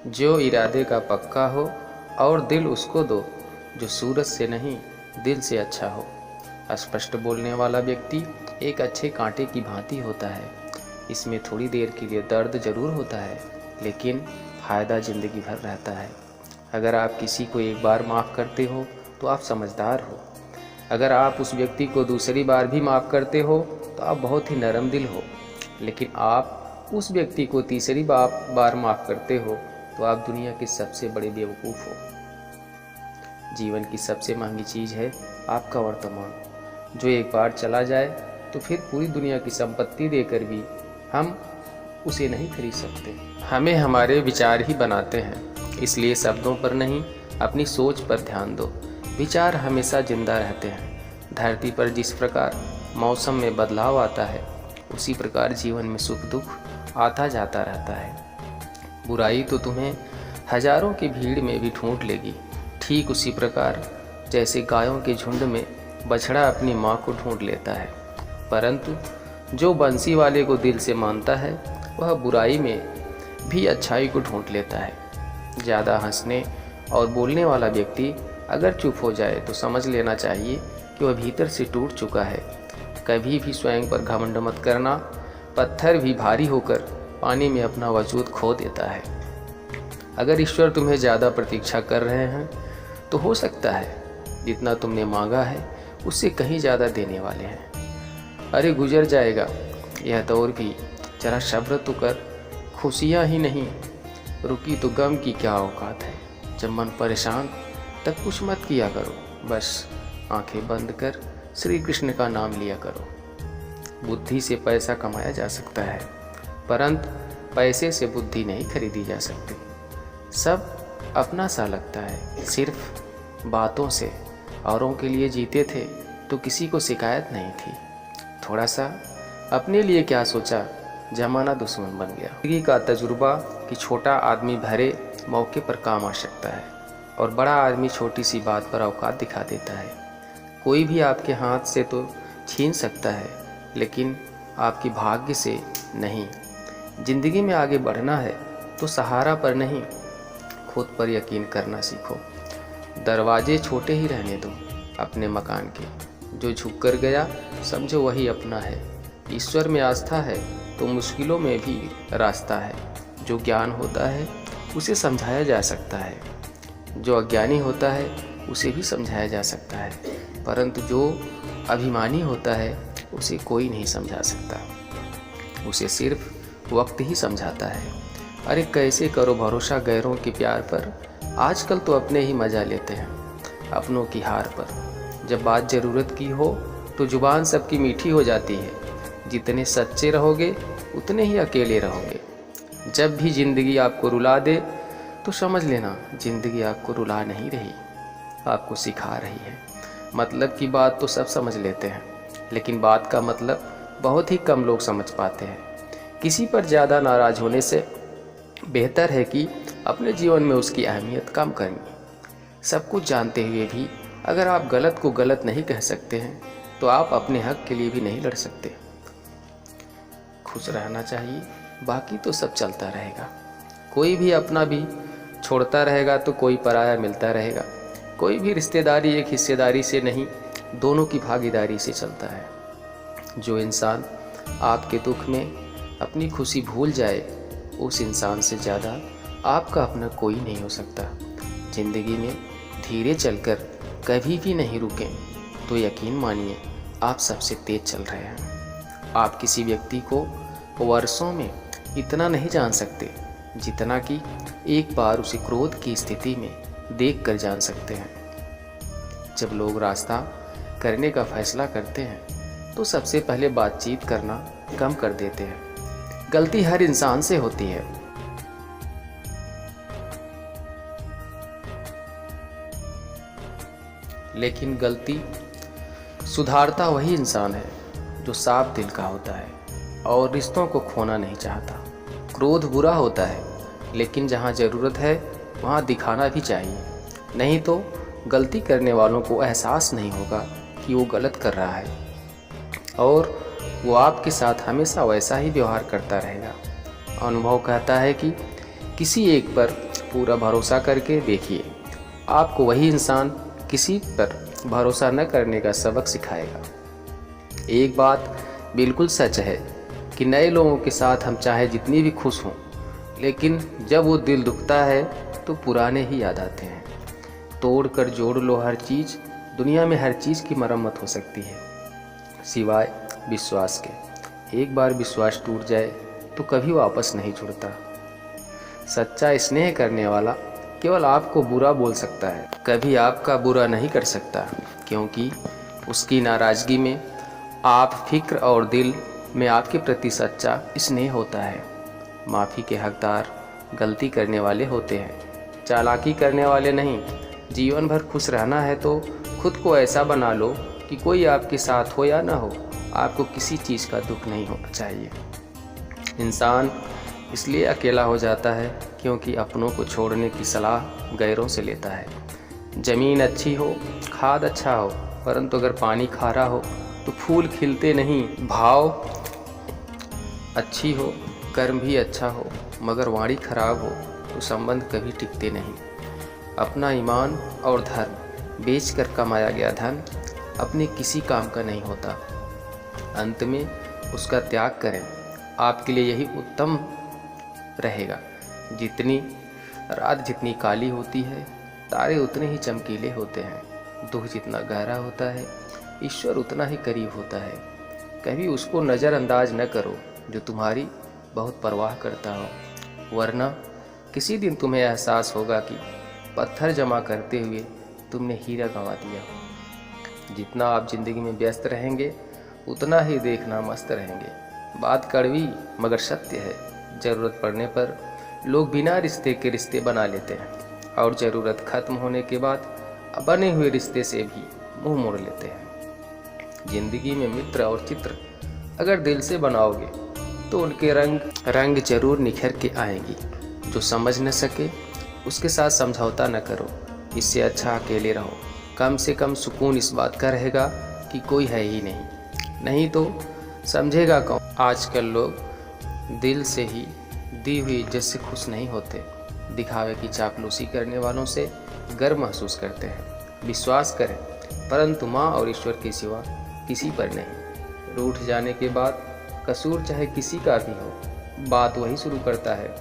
जो इरादे का पक्का हो और दिल उसको दो जो सूरज से नहीं दिल से अच्छा हो। स्पष्ट बोलने वाला व्यक्ति एक अच्छे कांटे की भांति होता है। इसमें थोड़ी देर के लिए दर्द जरूर होता है, लेकिन फ़ायदा ज़िंदगी भर रहता है। अगर आप किसी को एक बार माफ़ करते हो तो आप समझदार हो। अगर आप उस व्यक्ति को दूसरी बार भी माफ़ करते हो तो आप बहुत ही नरम दिल हो। लेकिन आप उस व्यक्ति को तीसरी बार माफ़ करते हो तो आप दुनिया के सबसे बड़े बेवकूफ़ हो। जीवन की सबसे महंगी चीज़ है आपका वर्तमान, जो एक बार चला जाए तो फिर पूरी दुनिया की संपत्ति देकर भी हम उसे नहीं खरीद सकते। हमें हमारे विचार ही बनाते हैं, इसलिए शब्दों पर नहीं अपनी सोच पर ध्यान दो। विचार हमेशा जिंदा रहते हैं। धरती पर जिस प्रकार मौसम में बदलाव आता है, उसी प्रकार जीवन में सुख दुख आता जाता रहता है। बुराई तो तुम्हें हजारों की भीड़ में भी ढूंढ लेगी, ठीक उसी प्रकार जैसे गायों के झुंड में बछड़ा अपनी माँ को ढूंढ लेता है। परंतु जो बंसी वाले को दिल से मानता है, वह बुराई में भी अच्छाई को ढूंढ लेता है। ज़्यादा हंसने और बोलने वाला व्यक्ति अगर चुप हो जाए तो समझ लेना चाहिए कि वह भीतर से टूट चुका है। कभी भी स्वयं पर घमंड मत करना। पत्थर भी भारी होकर पानी में अपना वजूद खो देता है। अगर ईश्वर तुम्हें ज़्यादा प्रतीक्षा कर रहे हैं तो हो सकता है जितना तुमने मांगा है उससे कहीं ज़्यादा देने वाले हैं। अरे गुजर जाएगा यह दौर भी, जरा सब्र तो कर। खुशियाँ ही नहीं रुकी तो गम की क्या औकात है। जब मन परेशान तब कुछ मत किया करो, बस आंखें बंद कर श्री कृष्ण का नाम लिया करो। बुद्धि से पैसा कमाया जा सकता है, परंतु पैसे से बुद्धि नहीं खरीदी जा सकती। सब अपना सा लगता है सिर्फ बातों से। औरों के लिए जीते थे तो किसी को शिकायत नहीं थी। थोड़ा सा अपने लिए क्या सोचा, जमाना दुश्मन बन गया। जिंदगी का तजुर्बा कि छोटा आदमी भरे मौके पर काम आ सकता है और बड़ा आदमी छोटी सी बात पर औकात दिखा देता है। कोई भी आपके हाथ से तो छीन सकता है, लेकिन आपके भाग्य से नहीं। जिंदगी में आगे बढ़ना है तो सहारा पर नहीं, खुद पर यकीन करना सीखो। दरवाजे छोटे ही रहने दो अपने मकान के। जो झुक कर गया समझो वही अपना है। ईश्वर में आस्था है तो मुश्किलों में भी रास्ता है। जो ज्ञान होता है उसे समझाया जा सकता है, जो अज्ञानी होता है उसे भी समझाया जा सकता है, परंतु जो अभिमानी होता है उसे कोई नहीं समझा सकता। उसे सिर्फ वक्त ही समझाता है। अरे कैसे करो भरोसा गैरों के प्यार पर, आजकल तो अपने ही मजा लेते हैं अपनों की हार पर। जब बात ज़रूरत की हो तो जुबान सबकी मीठी हो जाती है। जितने सच्चे रहोगे उतने ही अकेले रहोगे। जब भी ज़िंदगी आपको रुला दे तो समझ लेना ज़िंदगी आपको रुला नहीं रही, आपको सिखा रही है। मतलब की बात तो सब समझ लेते हैं, लेकिन बात का मतलब बहुत ही कम लोग समझ पाते हैं। किसी पर ज़्यादा नाराज़ होने से बेहतर है कि अपने जीवन में उसकी अहमियत कम करनी। सब कुछ जानते हुए भी अगर आप गलत को गलत नहीं कह सकते हैं तो आप अपने हक के लिए भी नहीं लड़ सकते। खुश रहना चाहिए, बाकी तो सब चलता रहेगा। कोई भी अपना भी छोड़ता रहेगा तो कोई पराया मिलता रहेगा। कोई भी रिश्तेदारी एक हिस्सेदारी से नहीं, दोनों की भागीदारी से चलता है। जो इंसान आपके दुख में अपनी खुशी भूल जाए, उस इंसान से ज़्यादा आपका अपना कोई नहीं हो सकता। ज़िंदगी में धीरे चलकर कभी भी नहीं रुकें तो यकीन मानिए आप सबसे तेज चल रहे हैं। आप किसी व्यक्ति को वर्षों में इतना नहीं जान सकते जितना कि एक बार उसे क्रोध की स्थिति में देखकर जान सकते हैं। जब लोग रास्ता करने का फैसला करते हैं तो सबसे पहले बातचीत करना कम कर देते हैं। गलती हर इंसान से होती है, लेकिन गलती सुधारता वही इंसान है जो साफ दिल का होता है और रिश्तों को खोना नहीं चाहता। क्रोध बुरा होता है, लेकिन जहाँ ज़रूरत है वहाँ दिखाना भी चाहिए, नहीं तो गलती करने वालों को एहसास नहीं होगा कि वो गलत कर रहा है और वो आपके साथ हमेशा वैसा ही व्यवहार करता रहेगा। अनुभव कहता है कि किसी एक पर पूरा भरोसा करके देखिए, आपको वही इंसान किसी पर भरोसा न करने का सबक सिखाएगा। एक बात बिल्कुल सच है कि नए लोगों के साथ हम चाहे जितनी भी खुश हों, लेकिन जब वो दिल दुखता है तो पुराने ही याद आते हैं। तोड़ कर जोड़ लो हर चीज़, दुनिया में हर चीज़ की मरम्मत हो सकती है सिवाय विश्वास के। एक बार विश्वास टूट जाए तो कभी वापस नहीं जुड़ता। सच्चा स्नेह करने वाला केवल आपको बुरा बोल सकता है, कभी आपका बुरा नहीं कर सकता, क्योंकि उसकी नाराज़गी में आप फिक्र और दिल में आपके प्रति सच्चा स्नेह होता है। माफ़ी के हकदार गलती करने वाले होते हैं, चालाकी करने वाले नहीं। जीवन भर खुश रहना है तो खुद को ऐसा बना लो कि कोई आपके साथ हो या ना हो, आपको किसी चीज़ का दुख नहीं होना चाहिए। इंसान इसलिए अकेला हो जाता है क्योंकि अपनों को छोड़ने की सलाह गैरों से लेता है। ज़मीन अच्छी हो, खाद अच्छा हो, परंतु अगर पानी खारा हो तो फूल खिलते नहीं। भाव अच्छी हो, कर्म भी अच्छा हो, मगर वाणी खराब हो तो संबंध कभी टिकते नहीं। अपना ईमान और धर्म बेच कर कमाया गया धन अपने किसी काम का नहीं होता। अंत में उसका त्याग करें, आपके लिए यही उत्तम रहेगा। जितनी रात जितनी काली होती है, तारे उतने ही चमकीले होते हैं। दुख जितना गहरा होता है, ईश्वर उतना ही करीब होता है। कभी उसको नज़रअंदाज न करो जो तुम्हारी बहुत परवाह करता हो, वरना किसी दिन तुम्हें एहसास होगा कि पत्थर जमा करते हुए तुमने हीरा गंवा दिया। जितना आप ज़िंदगी में व्यस्त रहेंगे उतना ही देखना मस्त रहेंगे। बात कड़वी मगर सत्य है। ज़रूरत पड़ने पर लोग बिना रिश्ते के रिश्ते बना लेते हैं और ज़रूरत खत्म होने के बाद बने हुए रिश्ते से भी मुंह मोड़ लेते हैं। ज़िंदगी में मित्र और चित्र अगर दिल से बनाओगे तो उनके रंग जरूर निखर के आएंगी। जो समझ न सके उसके साथ समझौता न करो, इससे अच्छा अकेले रहो। कम से कम सुकून इस बात का रहेगा कि कोई है ही नहीं तो समझेगा कौन। आजकल लोग दिल से ही दी हुई इज्जत से खुश नहीं होते, दिखावे की चापलूसी करने वालों से गर्व महसूस करते हैं। विश्वास करें, परंतु माँ और ईश्वर के सिवा किसी पर नहीं। रूठ जाने के बाद कसूर चाहे किसी का भी हो, बात वही शुरू करता है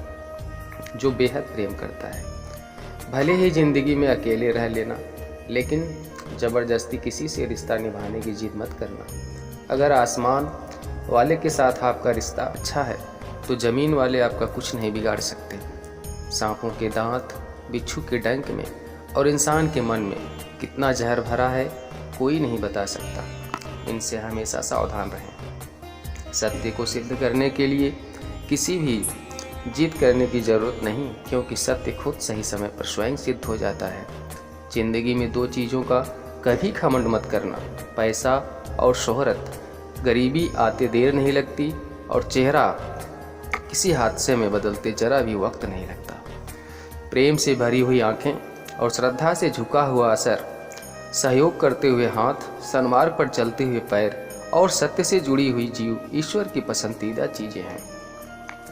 जो बेहद प्रेम करता है। भले ही ज़िंदगी में अकेले रह लेना, लेकिन ज़बरदस्ती किसी से रिश्ता निभाने की जिद मत करना। अगर आसमान वाले के साथ आपका रिश्ता अच्छा है तो ज़मीन वाले आपका कुछ नहीं बिगाड़ सकते। सांपों के दांत, बिच्छू के डंक में और इंसान के मन में कितना जहर भरा है कोई नहीं बता सकता। इनसे हमेशा सावधान रहें। सत्य को सिद्ध करने के लिए किसी भी जिद करने की ज़रूरत नहीं, क्योंकि सत्य खुद सही समय पर स्वयं सिद्ध हो जाता है। ज़िंदगी में दो चीज़ों का कभी घमंड मत करना, पैसा और शोहरत। गरीबी आते देर नहीं लगती और चेहरा किसी हादसे में बदलते जरा भी वक्त नहीं लगता। प्रेम से भरी हुई आंखें और श्रद्धा से झुका हुआ असर, सहयोग करते हुए हाथ, सन्मार्ग पर चलते हुए पैर और सत्य से जुड़ी हुई जीव ईश्वर की पसंदीदा चीज़ें हैं।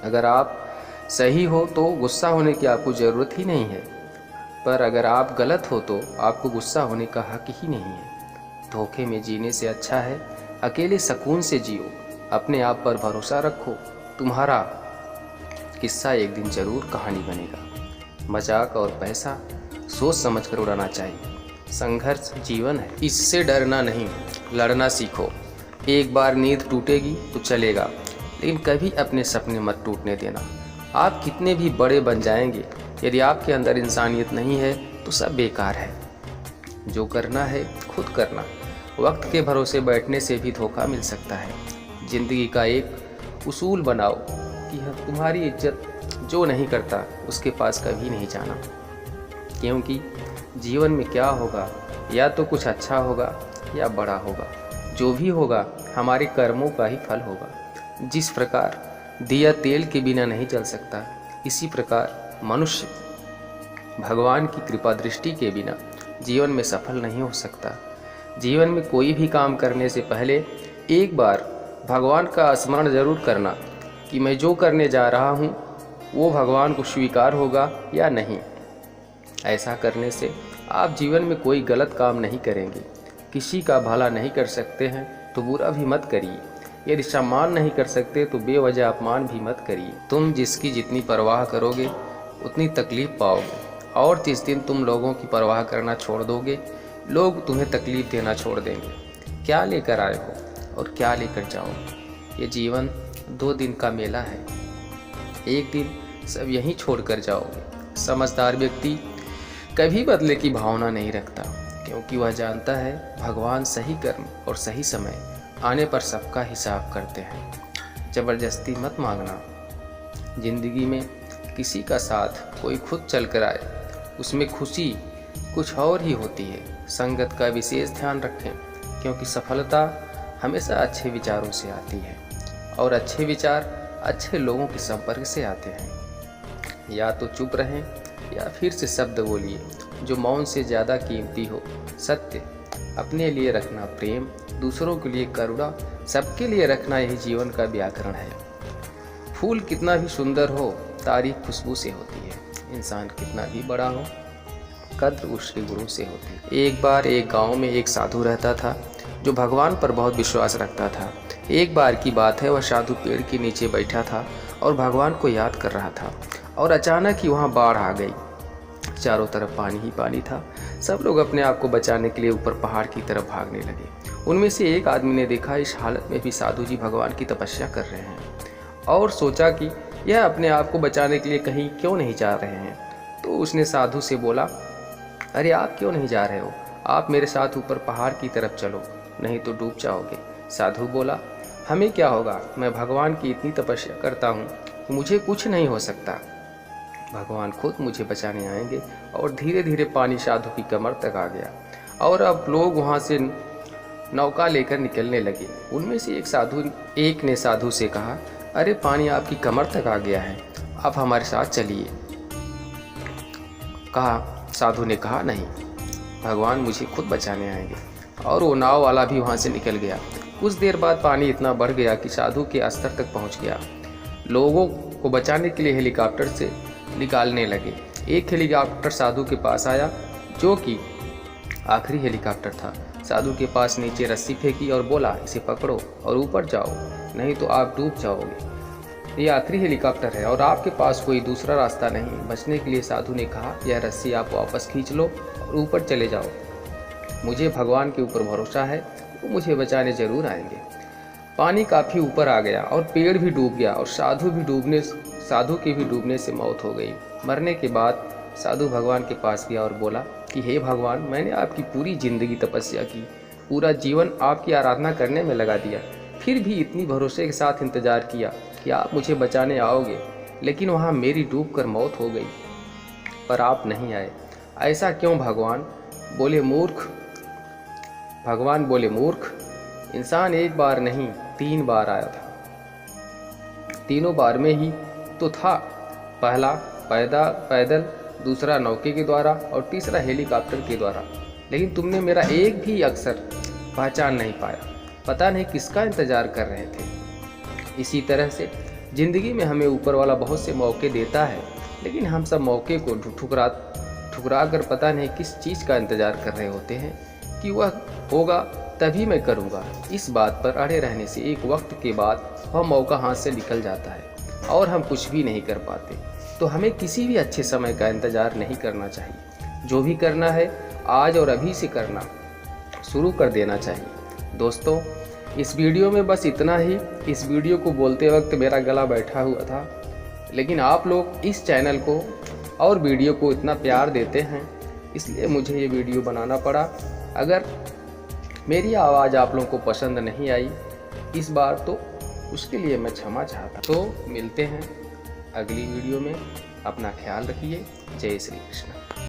अगर आप सही हो तो गुस्सा होने की आपको ज़रूरत ही नहीं है, पर अगर आप गलत हो तो आपको गुस्सा होने का हक ही नहीं है। धोखे में जीने से अच्छा है अकेले सुकून से जियो। अपने आप पर भरोसा रखो, तुम्हारा किस्सा एक दिन जरूर कहानी बनेगा। मजाक और पैसा सोच समझ कर उड़ाना चाहिए। संघर्ष जीवन है, इससे डरना नहीं, लड़ना सीखो। एक बार नींद टूटेगी तो चलेगा, लेकिन कभी अपने सपने मत टूटने देना। आप कितने भी बड़े बन जाएंगे, यदि आपके अंदर इंसानियत नहीं है तो सब बेकार है। जो करना है खुद करना। वक्त के भरोसे बैठने से भी धोखा मिल सकता है। ज़िंदगी का एक उसूल बनाओ कि तुम्हारी इज्जत जो नहीं करता उसके पास कभी नहीं जाना, क्योंकि जीवन में क्या होगा, या तो कुछ अच्छा होगा या बड़ा होगा। जो भी होगा हमारे कर्मों का ही फल होगा। जिस प्रकार दिया तेल के बिना नहीं जल सकता, इसी प्रकार मनुष्य भगवान की कृपा दृष्टि के बिना जीवन में सफल नहीं हो सकता। जीवन में कोई भी काम करने से पहले एक बार भगवान का स्मरण जरूर करना कि मैं जो करने जा रहा हूँ वो भगवान को स्वीकार होगा या नहीं। ऐसा करने से आप जीवन में कोई गलत काम नहीं करेंगे। किसी का भला नहीं कर सकते हैं तो बुरा भी मत करिए। यदि सम्मान नहीं कर सकते तो बेवजह अपमान भी मत करिए। तुम जिसकी जितनी परवाह करोगे उतनी तकलीफ पाओगे, और जिस दिन तुम लोगों की परवाह करना छोड़ दोगे, लोग तुम्हें तकलीफ देना छोड़ देंगे। क्या लेकर आए हो और क्या लेकर जाओगे? ये जीवन 2 दिन का मेला है, एक दिन सब यहीं छोड़कर जाओगे। समझदार व्यक्ति कभी बदले की भावना नहीं रखता, क्योंकि वह जानता है भगवान सही कर्म और सही समय आने पर सबका हिसाब करते हैं। ज़बरदस्ती मत मांगना। जिंदगी में किसी का साथ कोई खुद चल कर आए, उसमें खुशी कुछ और ही होती है। संगत का विशेष ध्यान रखें, क्योंकि सफलता हमेशा अच्छे विचारों से आती है, और अच्छे विचार अच्छे लोगों के संपर्क से आते हैं। या तो चुप रहें या फिर से शब्द बोलिए जो मौन से ज़्यादा कीमती हो। सत्य अपने लिए रखना प्रेम, दूसरों के लिए करुणा, सबके लिए रखना, यही जीवन का व्याकरण है। फूल कितना भी सुंदर हो, तारीफ खुशबू से होती है। इंसान कितना भी बड़ा हो, कद्र उसके गुरु से होती है। एक बार एक गांव में एक साधु रहता था जो भगवान पर बहुत विश्वास रखता था। एक बार की बात है, वह साधु पेड़ के नीचे बैठा था और भगवान को याद कर रहा था, और अचानक ही वहाँ बाढ़ आ गई। चारों तरफ पानी ही पानी था। सब लोग अपने आप को बचाने के लिए ऊपर पहाड़ की तरफ भागने लगे। उनमें से एक आदमी ने देखा इस हालत में भी साधु जी भगवान की तपस्या कर रहे हैं, और सोचा कि यह अपने आप को बचाने के लिए कहीं क्यों नहीं जा रहे हैं। तो उसने साधु से बोला, अरे आप क्यों नहीं जा रहे हो? आप मेरे साथ ऊपर पहाड़ की तरफ चलो, नहीं तो डूब जाओगे। साधु बोला, हमें क्या होगा, मैं भगवान की इतनी तपस्या करता हूँ, मुझे कुछ नहीं हो सकता। भगवान खुद मुझे बचाने आएंगे। और धीरे धीरे पानी साधु की कमर तक आ गया, और अब लोग वहाँ से नौका लेकर निकलने लगे। उनमें से एक ने साधु से कहा, अरे पानी आपकी कमर तक आ गया है, आप हमारे साथ चलिए। साधु ने कहा, नहीं, भगवान मुझे खुद बचाने आएंगे। और वो नाव वाला भी वहाँ से निकल गया। कुछ देर बाद पानी इतना बढ़ गया कि साधु के स्तर तक पहुँच गया। लोगों को बचाने के लिए हेलीकॉप्टर से निकालने लगे। एक हेलीकॉप्टर साधु के पास आया, जो कि आखिरी हेलीकॉप्टर था। साधु के पास नीचे रस्सी फेंकी और बोला, इसे पकड़ो और ऊपर जाओ, नहीं तो आप डूब जाओगे। ये आखिरी हेलीकॉप्टर है और आपके पास कोई दूसरा रास्ता नहीं। बचने के लिए साधु ने कहा, यह रस्सी आप वापस खींच लो और ऊपर चले जाओ। मुझे भगवान के ऊपर भरोसा है, वो मुझे बचाने जरूर आएंगे। पानी काफ़ी ऊपर आ गया और पेड़ भी डूब गया, और साधु के भी डूबने से मौत हो गई। मरने के बाद साधु भगवान के पास गया और बोला कि हे भगवान, मैंने आपकी पूरी ज़िंदगी तपस्या की, पूरा जीवन आपकी आराधना करने में लगा दिया, फिर भी इतनी भरोसे के साथ इंतज़ार किया कि आप मुझे बचाने आओगे, लेकिन वहाँ मेरी डूबकर मौत हो गई, पर आप नहीं आए। ऐसा क्यों भगवान? भगवान बोले, मूर्ख, इंसान एक बार नहीं 3 बार आया था। तीनों बार में ही तो था, पहला पैदल, दूसरा नौके के द्वारा और तीसरा हेलीकॉप्टर के द्वारा, लेकिन तुमने मेरा एक भी अक्षर पहचान नहीं पाया। पता नहीं किसका इंतज़ार कर रहे थे। इसी तरह से ज़िंदगी में हमें ऊपर वाला बहुत से मौके देता है, लेकिन हम सब मौके को ठुकरा कर पता नहीं किस चीज़ का इंतज़ार कर रहे होते हैं कि वह होगा तभी मैं करूँगा। इस बात पर अड़े रहने से एक वक्त के बाद वह मौका हाथ से निकल जाता है और हम कुछ भी नहीं कर पाते। तो हमें किसी भी अच्छे समय का इंतज़ार नहीं करना चाहिए। जो भी करना है आज और अभी से करना शुरू कर देना चाहिए। दोस्तों, इस वीडियो में बस इतना ही। इस वीडियो को बोलते वक्त मेरा गला बैठा हुआ था, लेकिन आप लोग इस चैनल को और वीडियो को इतना प्यार देते हैं, इसलिए मुझे ये वीडियो बनाना पड़ा। अगर मेरी आवाज़ आप लोगों को पसंद नहीं आई इस बार, तो उसके लिए मैं क्षमा चाहता। तो मिलते हैं अगली वीडियो में। अपना ख्याल रखिए। जय श्री कृष्ण।